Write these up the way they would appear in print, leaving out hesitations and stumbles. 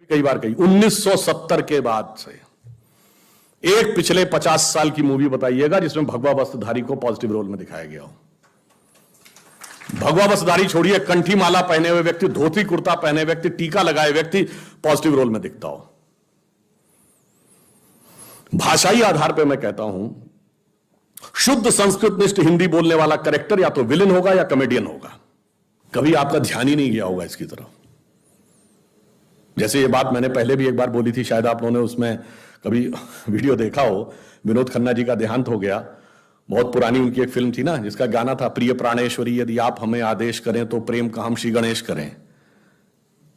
कई बार कही 1970 के बाद से एक पिछले 50 साल की मूवी बताइएगा जिसमें भगवा वस्त्रधारी को पॉजिटिव रोल में दिखाया गया हो। भगवा वस्त्रधारी छोड़िए, कंठी माला पहने हुए व्यक्ति, धोती कुर्ता पहने व्यक्ति, टीका लगाए व्यक्ति पॉजिटिव रोल में दिखता हो। भाषाई आधार पर मैं कहता हूं, शुद्ध संस्कृतनिष्ठ हिंदी बोलने वाला कैरेक्टर या तो विलेन होगा या कॉमेडियन होगा। कभी आपका ध्यान ही नहीं गया होगा इसकी तरफ। जैसे ये बात मैंने पहले भी एक बार बोली थी, शायद आप लोगों ने उसमें कभी वीडियो देखा हो। विनोद खन्ना जी का देहांत हो गया। बहुत पुरानी उनकी एक फिल्म थी ना, जिसका गाना था, प्रिय प्राणेश्वरी यदि आप हमें आदेश करें तो प्रेम का हम श्री गणेश करें।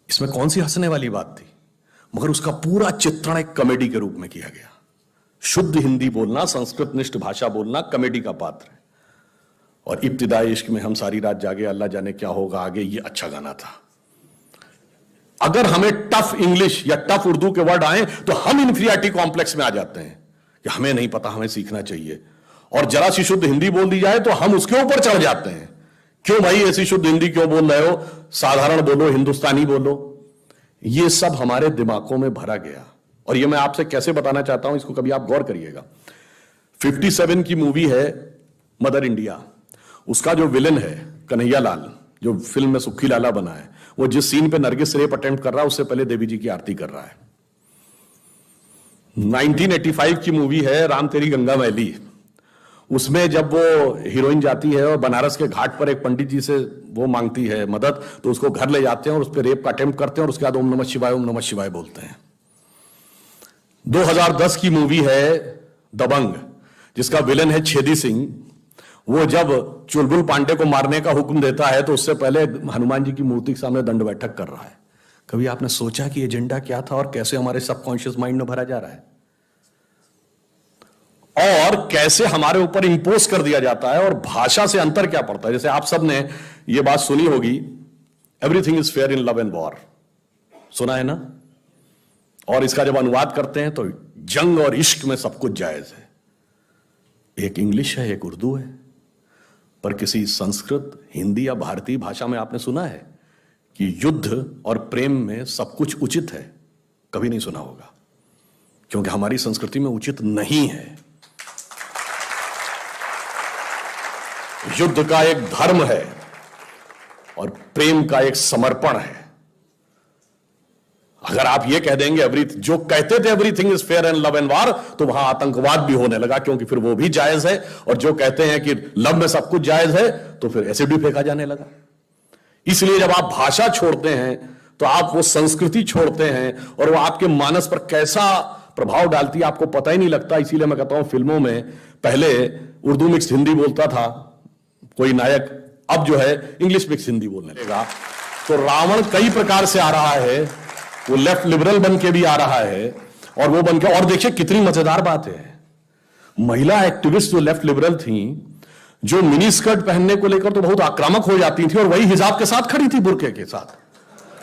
इसमें कौन सी हंसने वाली बात थी, मगर उसका पूरा चित्रण एक कॉमेडी के रूप में किया गया। शुद्ध हिंदी बोलना, संस्कृतनिष्ठ भाषा बोलना कॉमेडी का पात्र है। और इब्तिदाई इश्क में हम सारी रात जागे, अल्लाह जाने क्या होगा आगे, ये अच्छा गाना था। अगर हमें टफ इंग्लिश या टफ उर्दू के वर्ड आए तो हम इंफीरियरिटी कॉम्प्लेक्स में आ जाते हैं कि हमें नहीं पता, हमें सीखना चाहिए। और जरा सी शुद्ध हिंदी बोल दी जाए तो हम उसके ऊपर चढ़ जाते हैं। क्यों भाई ऐसी शुद्ध हिंदी क्यों बोल रहे हो, साधारण बोलो, हिंदुस्तानी बोलो। ये सब हमारे दिमागों में भरा गया। और ये मैं आपसे कैसे बताना चाहता हूं, इसको कभी आप गौर करिएगा। 57 की मूवी है मदर इंडिया। उसका जो विलन है कन्हैया लाल, जो फिल्म में सुखी लाला बना है, वो जिस सीन पे नरगिस रेप अटेम्प्ट कर रहा है उससे पहले देवी जी की आरती कर रहा है। 1985 की मूवी है राम तेरी गंगा मैली। उसमें जब वो हीरोइन जाती है और बनारस के घाट पर एक पंडित जी से वो मांगती है मदद, तो उसको घर ले जाते हैं और उस पर रेप का अटेम्प्ट करते हैं और उसके बाद ओम नमः शिवाय बोलते हैं। 2010 की मूवी है दबंग, जिसका विलन है छेदी सिंह। वो जब चुलबुल पांडे को मारने का हुक्म देता है तो उससे पहले हनुमान जी की मूर्ति के सामने दंड बैठक कर रहा है। कभी आपने सोचा कि एजेंडा क्या था और कैसे हमारे सबकॉन्शियस माइंड में भरा जा रहा है, और कैसे हमारे ऊपर इंपोज कर दिया जाता है, और भाषा से अंतर क्या पड़ता है। जैसे आप सब ने यह बात सुनी होगी, everything is fair in love and war, सुना है ना। और इसका जब अनुवाद करते हैं तो जंग और इश्क में सब कुछ जायज है। एक इंग्लिश है, एक उर्दू है, पर किसी संस्कृत, हिंदी या भारतीय भाषा में आपने सुना है कि युद्ध और प्रेम में सब कुछ उचित है? कभी नहीं सुना होगा, क्योंकि हमारी संस्कृति में उचित नहीं है। युद्ध का एक धर्म है और प्रेम का एक समर्पण है। अगर आप ये कह देंगे जो कहते थे everything is fair and love and war, तो वहां आतंकवाद भी होने लगा, क्योंकि फिर वो भी जायज है। और जो कहते हैं कि लव में सब कुछ जायज है, तो फिर एसिड भी फेंका जाने लगा। इसलिए जब आप भाषा छोड़ते हैं तो आप वो संस्कृति छोड़ते हैं, और वो आपके मानस पर कैसा प्रभाव डालती है आपको पता ही नहीं लगता। इसीलिए मैं कहता हूं, फिल्मों में पहले उर्दू मिक्स हिंदी बोलता था कोई नायक, अब जो है इंग्लिश मिक्स हिंदी बोलने लगा। तो रावण कई प्रकार से आ रहा है, वो लेफ्ट लिबरल बन के भी आ रहा है, और वो बन के, और देखिए कितनी मजेदार बात है, महिला एक्टिविस्ट जो लेफ्ट लिबरल थी, जो मिनी स्कर्ट पहनने को लेकर तो बहुत आक्रामक हो जाती थी, और वही हिजाब के साथ खड़ी थी, बुर्के के साथ।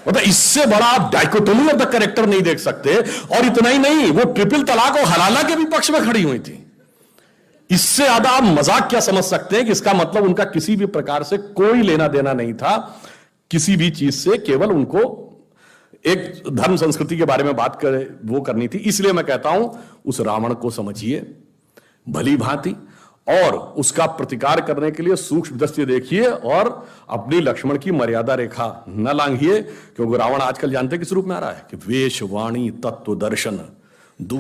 मतलब इससे बड़ा आप डाइकोटोमी ऑफ द कैरेक्टर नहीं देख सकते। और इतना ही नहीं, वो ट्रिपल तलाक और हलाला के भी पक्ष में खड़ी हुई थी। इससे ज्यादा आप मजाक क्या समझ सकते हैं कि इसका मतलब उनका किसी भी प्रकार से कोई लेना देना नहीं था किसी भी चीज से, केवल उनको एक धर्म संस्कृति के बारे में बात वो करनी थी। इसलिए मैं कहता हूं, उस रावण को समझिए भली भांति, और उसका प्रतिकार करने के लिए सूक्ष्म दृष्टि देखिए, और अपनी लक्ष्मण की मर्यादा रेखा न लांघिए, क्योंकि रावण आजकल जानते किस रूप में आ रहा है कि वेश वाणी तत्व दर्शन।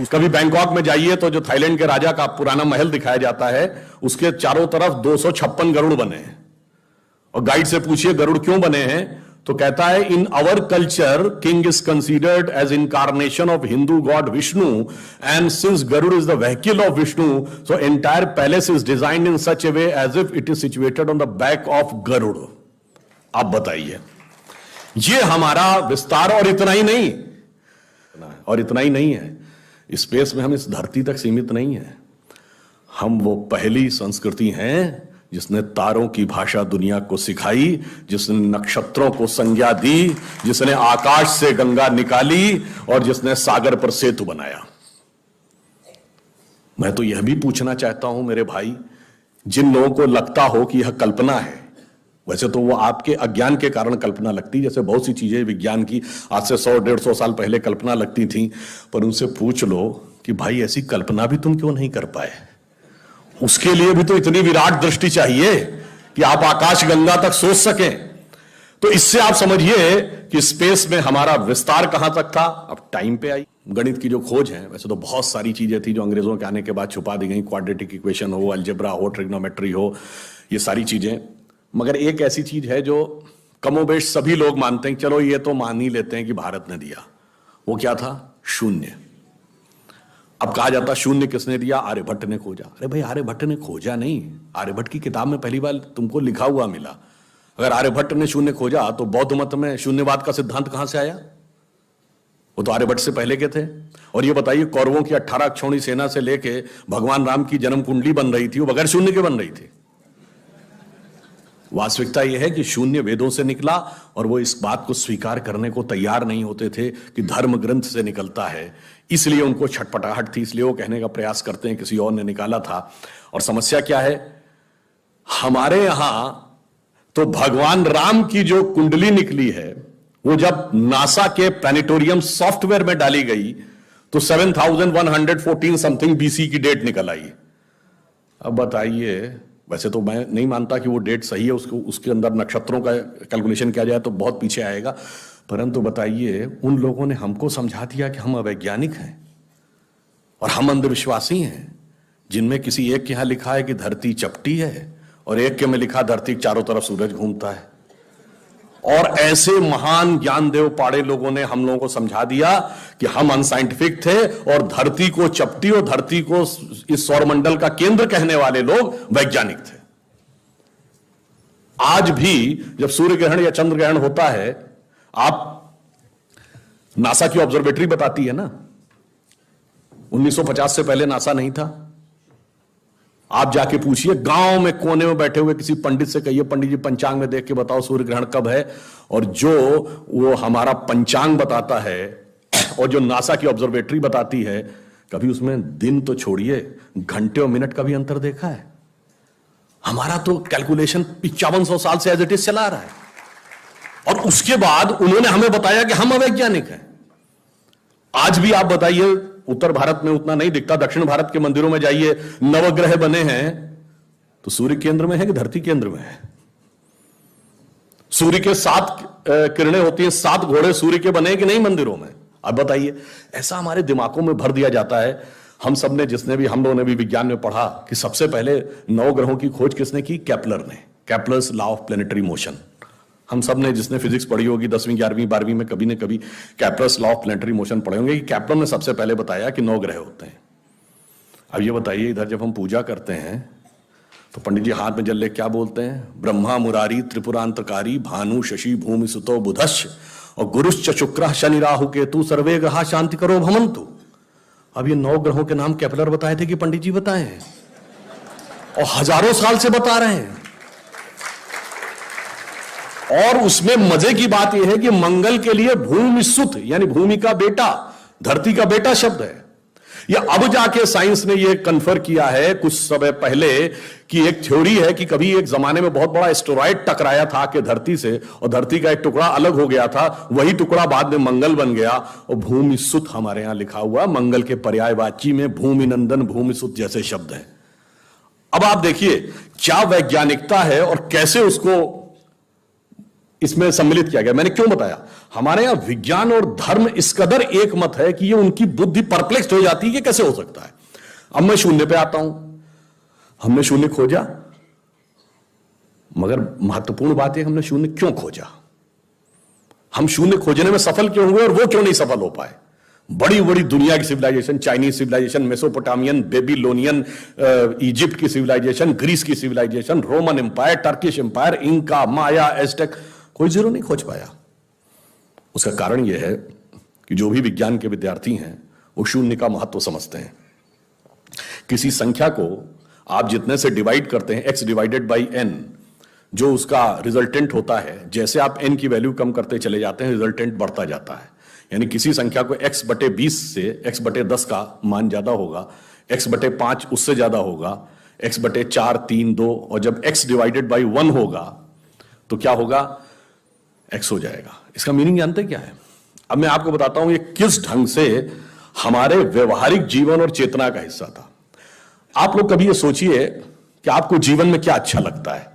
कभी बैंकॉक में जाइए तो जो थाईलैंड के राजा का पुराना महल दिखाया जाता है, उसके चारों तरफ 256 गरुड़ बने हैं। और गाइड से पूछिए गरुड़ क्यों बने हैं, तो कहता है, in our culture king is considered as incarnation of Hindu god Vishnu, and since Garuda is the vehicle of Vishnu, so entire palace is designed in such a way as if it is situated on the back of Garuda. आप बताइए, ये हमारा विस्तार। और इतना ही नहीं है, space में हम इस धरती तक सीमित नहीं है। हम वो पहली संस्कृति हैं जिसने तारों की भाषा दुनिया को सिखाई, जिसने नक्षत्रों को संज्ञा दी, जिसने आकाश से गंगा निकाली, और जिसने सागर पर सेतु बनाया। मैं तो यह भी पूछना चाहता हूं मेरे भाई, जिन लोगों को लगता हो कि यह कल्पना है, वैसे तो वो आपके अज्ञान के कारण कल्पना लगती, जैसे बहुत सी चीजें विज्ञान की आज से 100-150 साल पहले कल्पना लगती थी, पर उनसे पूछ लो कि भाई ऐसी कल्पना भी तुम क्यों नहीं कर पाए? उसके लिए भी तो इतनी विराट दृष्टि चाहिए कि आप आकाश गंगा तक सोच सकें। तो इससे आप समझिए कि स्पेस में हमारा विस्तार कहां तक था। अब टाइम पे आई गणित की जो खोज है, वैसे तो बहुत सारी चीजें थी जो अंग्रेजों के आने के बाद छुपा दी गई, क्वाड्रेटिक इक्वेशन हो, अलजेब्रा हो, ट्रिग्नोमेट्री हो, ये सारी चीजें। मगर एक ऐसी चीज है जो कमोबेश सभी लोग मानते हैं, चलो ये तो मान ही लेते हैं कि भारत ने दिया। वो क्या था? शून्य। अब कहा जाता शून्य किसने दिया? आर्यभट्ट ने खोजा। अरे भाई आर्यभट्ट ने खोजा नहीं, आर्यभट्ट की किताब में पहली बार तुमको लिखा हुआ मिला। अगर आर्यभट्ट ने शून्य खोजा तो बौद्ध मत में शून्यवाद का सिद्धांत कहां से आया? वो तो आर्यभट्ट से पहले के थे। और ये बताइए कौरवों की 18 अक्षौणी सेना से लेके भगवान राम की जन्म कुंडली बन रही थी, वो बगैर शून्य के बन रही थी। वास्तविकता यह है कि शून्य वेदों से निकला और वो इस बात को स्वीकार करने को तैयार नहीं होते थे कि धर्म ग्रंथ से निकलता है, इसलिए उनको छटपटाहट थी, इसलिए वो कहने का प्रयास करते हैं किसी और ने निकाला था। और समस्या क्या है? हमारे यहां तो भगवान राम की जो कुंडली निकली है वो जब नासा के प्लैनेटोरियम सॉफ्टवेयर में डाली गई तो 7114 समथिंग बीसी की डेट निकल आई। अब बताइए, वैसे तो मैं नहीं मानता कि वो डेट सही है, उसके अंदर नक्षत्रों का कैलकुलेशन किया जाए तो बहुत पीछे आएगा, परंतु बताइए उन लोगों ने हमको समझा दिया कि हम अवैज्ञानिक हैं और हम अंधविश्वासी हैं, जिनमें किसी एक के यहां लिखा है कि धरती चपटी है और एक के में लिखा धरती के चारों तरफ सूरज घूमता है। और ऐसे महान ज्ञानदेव पाड़े लोगों ने हम लोगों को समझा दिया कि हम अनसाइंटिफिक थे और धरती को चपटी और धरती को इस सौरमंडल का केंद्र कहने वाले लोग वैज्ञानिक थे। आज भी जब सूर्य ग्रहण या चंद्र ग्रहण होता है, आप नासा की ऑब्जर्वेटरी बताती है ना, 1950 से पहले नासा नहीं था। आप जाके पूछिए गांव में कोने में बैठे हुए किसी पंडित से, कहिए पंडित जी पंचांग में देख के बताओ सूर्य ग्रहण कब है, और जो वो हमारा पंचांग बताता है और जो नासा की ऑब्जर्वेटरी बताती है, कभी उसमें दिन तो छोड़िए घंटे और मिनट का भी अंतर देखा है? हमारा तो कैलकुलेशन 5500 साल से एज इट इज चला रहा है, और उसके बाद उन्होंने हमें बताया कि हम अवैज्ञानिक हैं। आज भी आप बताइए, उत्तर भारत में उतना नहीं दिखता, दक्षिण भारत के मंदिरों में जाइए, नवग्रह बने हैं तो सूर्य केंद्र में है कि धरती केंद्र में है? सूर्य के 7 किरणें होती हैं, 7 घोड़े सूर्य के बने कि नहीं मंदिरों में? अब बताइए, ऐसा हमारे दिमागों में भर दिया जाता है। हम सब ने, हम लोगों ने भी विज्ञान में पढ़ा कि सबसे पहले 9 ग्रहों की खोज किसने की? केपलर ने, Kepler's law of planetary motion. हम सब ने, जिसने फिजिक्स पढ़ी होगी 10वीं 11वीं 12वीं में, कभी न कभी Kepler's law of planetary motion पढ़े होंगे कि केपलर ने सबसे पहले बताया कि 9 ग्रह होते हैं। अब ये बताइए, इधर जब हम पूजा करते हैं तो पंडित जी हाथ में जल ले क्या बोलते हैं? ब्रह्मा मुरारी त्रिपुरांतकारी भानु शशि भूमि सुतो बुधश्च और गुरुश्च शुक्र शनि राहु केतु सर्वे ग्रहा शांति करो भमंतु। अब ये 9 ग्रहों के नाम केपलर बताए थे कि पंडित जी बताए हैं, और हजारों साल से बता रहे हैं। और उसमें मजे की बात यह है कि मंगल के लिए भूमि सुत यानी भूमि का बेटा, धरती का बेटा शब्द है। या अब जाके साइंस ने यह कन्फर्म किया है कुछ समय पहले कि एक थ्योरी है कि कभी एक जमाने में बहुत बड़ा एस्टेरॉयड टकराया था कि धरती से, और धरती का एक टुकड़ा अलग हो गया था, वही टुकड़ा बाद में मंगल बन गया। और भूमि सुत हमारे यहां लिखा हुआ, मंगल के पर्यायवाची में भूमि नंदन भूमि सुत जैसे शब्द हैं। अब आप देखिए क्या वैज्ञानिकता है और कैसे उसको इसमें सम्मिलित किया गया। मैंने क्यों बताया? हमारे यहां विज्ञान और धर्म इस कदर एक मत है कि ये उनकी बुद्धि परप्लेक्स हो जाती है कि कैसे हो सकता है। अब मैं शून्य पे आता हूं। हमने शून्य खोजा, मगर महत्वपूर्ण बात है हमने शून्य क्यों खोजा? हम शून्य खोजने में सफल क्यों हुए और वो क्यों नहीं सफल हो पाए? बड़ी बड़ी दुनिया की civilisation, Chinese civilisation, Mesopotamian, Babylonian, Egypt की सिविलाइजेशन, ग्रीस की civilisation, Roman empire, Turkish empire, Inca, Maya, Aztec, कोई जीरो नहीं खोज पाया। उसका कारण यह है कि जो भी विज्ञान के विद्यार्थी हैं वो शून्य का महत्व समझते हैं। किसी संख्या को आप जितने से डिवाइड करते हैं, x डिवाइडेड बाई n, जो उसका रिजल्टेंट होता है, जैसे आप n की वैल्यू कम करते चले जाते हैं रिजल्टेंट बढ़ता जाता है। यानी किसी संख्या को x बटे 20 से x बटे 10 का मान ज्यादा होगा, x बटे 5 उससे ज्यादा होगा, x बटे 4 3 2, और जब x डिवाइडेड बाई 1 होगा तो क्या होगा, x हो जाएगा। इसका मीनिंग जानते क्या है? अब मैं आपको बताता हूं ये किस ढंग से हमारे व्यवहारिक जीवन और चेतना का हिस्सा था। आप लोग कभी ये सोचिए कि आपको जीवन में क्या अच्छा लगता है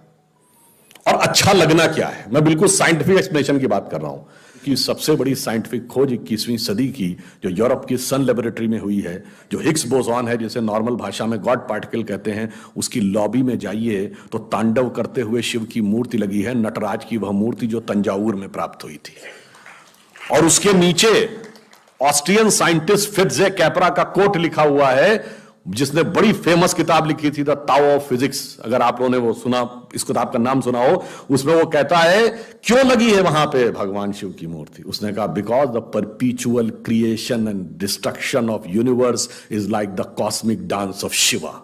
और अच्छा लगना क्या है। मैं बिल्कुल साइंटिफिक एक्सप्लेनेशन की बात कर रहा हूं कि सबसे बड़ी साइंटिफिक खोज 21वीं सदी की जो यूरोप की सन लेबोरेटरी में हुई है, जो हिग्स बोसॉन है जिसे नॉर्मल भाषा में गॉड पार्टिकल कहते हैं, उसकी लॉबी में जाइए तो तांडव करते हुए शिव की मूर्ति लगी है, नटराज की वह मूर्ति जो तंजावुर में प्राप्त हुई थी। और उसके नीचे ऑस्ट्रियन साइंटिस्ट फिट्जे कैपरा का कोट लिखा हुआ है, जिसने बड़ी फेमस किताब लिखी थी द ताओ ऑफ फिजिक्स। अगर आप लोगों ने वो सुना, इस किताब का नाम सुना हो, उसमें वो कहता है क्यों लगी है वहां पे भगवान शिव की मूर्ति। उसने कहा because the परपीचुअल creation and destruction of universe is like the cosmic dance of Shiva.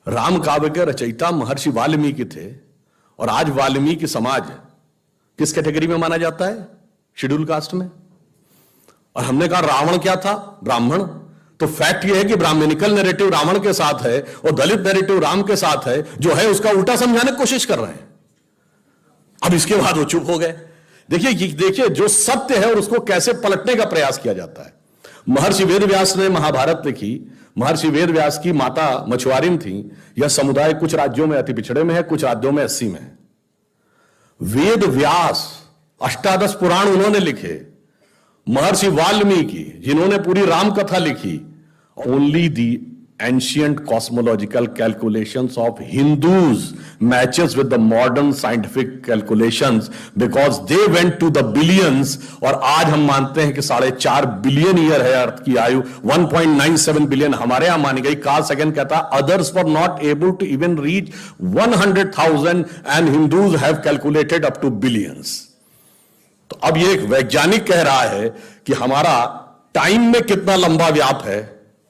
Ram काव्य के रचयिता महर्षि वाल्मीकि थे, और आज वाल्मीकि समाज किस कैटेगरी में माना जाता है? शेड्यूल कास्ट में। और हमने कहा रावण क्या था? ब्राह्मण। तो फैक्ट यह है कि ब्राह्मणिकल नैरेटिव रावण के साथ है और दलित नैरेटिव राम के साथ है, जो है उसका उल्टा समझाने की कोशिश कर रहे हैं। अब इसके बाद वो चुप हो गए। देखिए जो सत्य है और उसको कैसे पलटने का प्रयास किया जाता है। महर्षि वेदव्यास ने महाभारत लिखी। महर्षि वेदव्यास की माता मछुआरिन थी। यह समुदाय कुछ राज्यों में अति पिछड़े में है, कुछ राज्यों में 80 में है। वेद व्यास अष्टादश पुराण उन्होंने लिखे। महर्षि वाल्मीकि जिन्होंने पूरी राम कथा लिखी, only the ancient cosmological calculations of Hindus matches with the modern scientific calculations because they went to the billions. और आज हम मानते हैं कि 4.5 बिलियन ईयर है अर्थ की आयु, 1.97 बिलियन हमारे यहां मानी गई। कार्ल सेगन कहता है others were not able to even reach 100,000 and Hindus have calculated up to billions. तो अब ये एक वैज्ञानिक कह रहा है कि हमारा टाइम में कितना लंबा व्याप है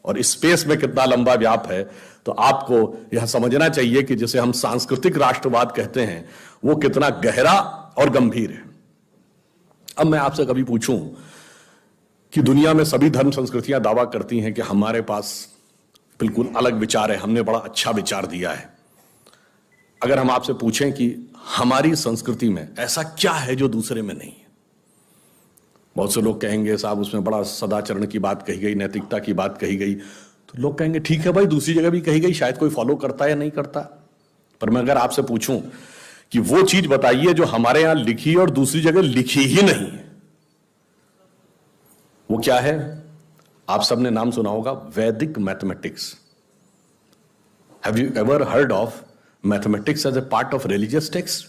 और स्पेस में कितना लंबा व्याप है। तो आपको यह समझना चाहिए कि जिसे हम सांस्कृतिक राष्ट्रवाद कहते हैं वो कितना गहरा और गंभीर है। अब मैं आपसे कभी पूछूं कि दुनिया में सभी धर्म संस्कृतियां दावा करती हैं कि हमारे पास बिल्कुल अलग विचार है, हमने बड़ा अच्छा विचार दिया है। अगर हम आपसे पूछें कि हमारी संस्कृति में ऐसा क्या है जो दूसरे में नहीं है, बहुत से लोग कहेंगे साहब उसमें बड़ा सदाचरण की बात कही गई, नैतिकता की बात कही गई। तो लोग कहेंगे ठीक है भाई, दूसरी जगह भी कही गई, शायद कोई फॉलो करता है या नहीं करता। पर मैं अगर आपसे पूछूं कि वो चीज बताइए जो हमारे यहां लिखी और दूसरी जगह लिखी ही नहीं है, वो क्या है? आप सबने नाम सुना होगा Vedic mathematics. Have you ever heard of mathematics as a part of religious text?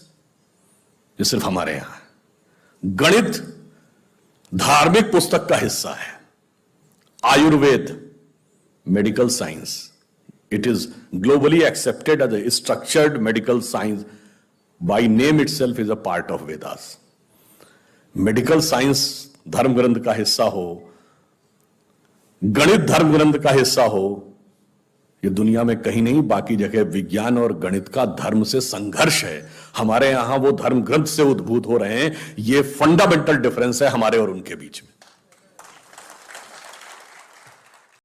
ये सिर्फ हमारे यहां है। गणित धार्मिक पुस्तक का हिस्सा है। Ayurveda medical science, it is globally accepted as a structured medical science, by name itself is a part of Vedas. Medical science धर्म ग्रंथ का हिस्सा हो, गणित धर्म ग्रंथ का हिस्सा हो, ये दुनिया में कहीं नहीं, बाकी जगह विज्ञान और गणित का धर्म से संघर्ष है। हमारे यहां वो धर्म ग्रंथ से उद्भूत हो रहे हैं। ये फंडामेंटल डिफरेंस है हमारे और उनके बीच में।